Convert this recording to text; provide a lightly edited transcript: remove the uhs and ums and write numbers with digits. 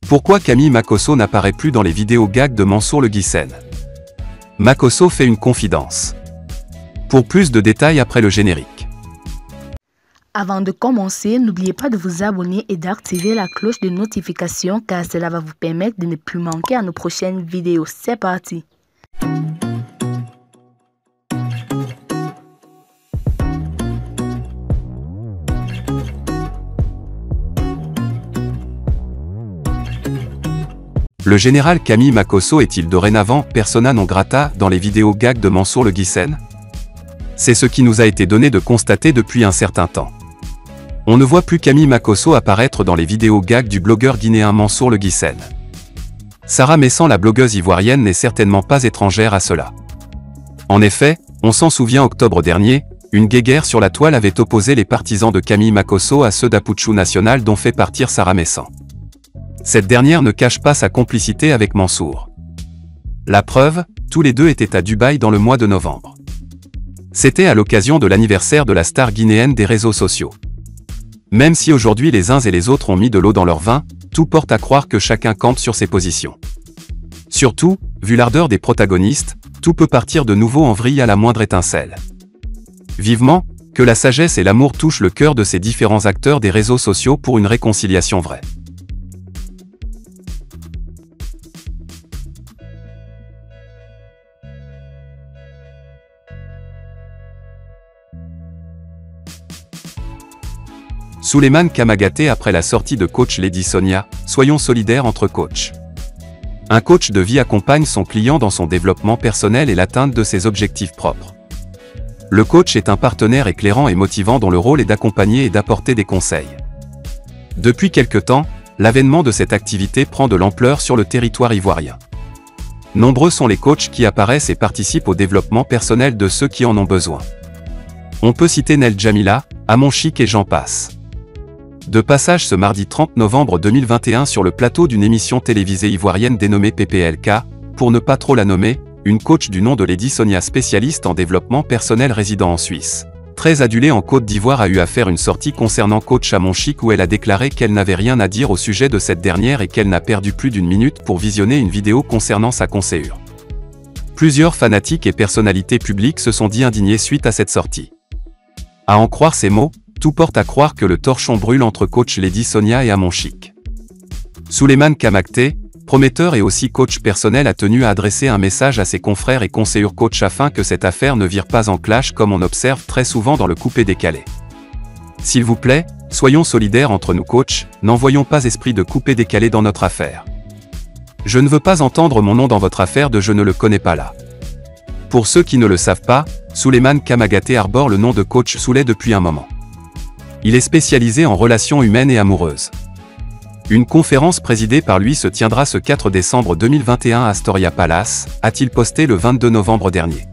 Pourquoi Camille Makhosso n'apparaît plus dans les vidéos gags de Mansour Le Guissen? Makhosso fait une confidence. Pour plus de détails après le générique. Avant de commencer, n'oubliez pas de vous abonner et d'activer la cloche de notification car cela va vous permettre de ne plus manquer à nos prochaines vidéos. C'est parti! Le général Camille Makhosso est-il dorénavant persona non grata dans les vidéos gags de Mansour Le Guissen? C'est ce qui nous a été donné de constater depuis un certain temps. On ne voit plus Camille Makhosso apparaître dans les vidéos gags du blogueur guinéen Mansour Le Guissen. Sarah Messan, la blogueuse ivoirienne, n'est certainement pas étrangère à cela. En effet, on s'en souvient, octobre dernier, une guéguerre sur la toile avait opposé les partisans de Camille Makhosso à ceux d'Aputchou National dont fait partir Sarah Messan. Cette dernière ne cache pas sa complicité avec Mansour. La preuve, tous les deux étaient à Dubaï dans le mois de novembre. C'était à l'occasion de l'anniversaire de la star guinéenne des réseaux sociaux. Même si aujourd'hui les uns et les autres ont mis de l'eau dans leur vin, tout porte à croire que chacun campe sur ses positions. Surtout, vu l'ardeur des protagonistes, tout peut partir de nouveau en vrille à la moindre étincelle. Vivement, que la sagesse et l'amour touchent le cœur de ces différents acteurs des réseaux sociaux pour une réconciliation vraie. Souleymane Kamagaté après la sortie de coach Lady Sonia, soyons solidaires entre coachs. Un coach de vie accompagne son client dans son développement personnel et l'atteinte de ses objectifs propres. Le coach est un partenaire éclairant et motivant dont le rôle est d'accompagner et d'apporter des conseils. Depuis quelque temps, l'avènement de cette activité prend de l'ampleur sur le territoire ivoirien. Nombreux sont les coachs qui apparaissent et participent au développement personnel de ceux qui en ont besoin. On peut citer Nel Djamila, Amon Chic et j'en passe. De passage ce mardi 30 novembre 2021 sur le plateau d'une émission télévisée ivoirienne dénommée PPLK, pour ne pas trop la nommer, une coach du nom de Lady Sonia, spécialiste en développement personnel résidant en Suisse, très adulée en Côte d'Ivoire, a eu à faire une sortie concernant coach Amon Chic où elle a déclaré qu'elle n'avait rien à dire au sujet de cette dernière et qu'elle n'a perdu plus d'une minute pour visionner une vidéo concernant sa conseillure. Plusieurs fanatiques et personnalités publiques se sont dit indignés suite à cette sortie. À en croire ces mots, tout porte à croire que le torchon brûle entre coach Lady Sonia et Amon Chic. Souleymane Kamagaté, prometteur et aussi coach personnel, a tenu à adresser un message à ses confrères et conseillers coach afin que cette affaire ne vire pas en clash comme on observe très souvent dans le coupé-décalé. S'il vous plaît, soyons solidaires entre nous coachs, n'envoyons pas esprit de coupé-décalé dans notre affaire. Je ne veux pas entendre mon nom dans votre affaire de je ne le connais pas là. Pour ceux qui ne le savent pas, Souleymane Kamagaté arbore le nom de coach Souley depuis un moment. Il est spécialisé en relations humaines et amoureuses. Une conférence présidée par lui se tiendra ce 4 décembre 2021 à Astoria Palace, a-t-il posté le 22 novembre dernier.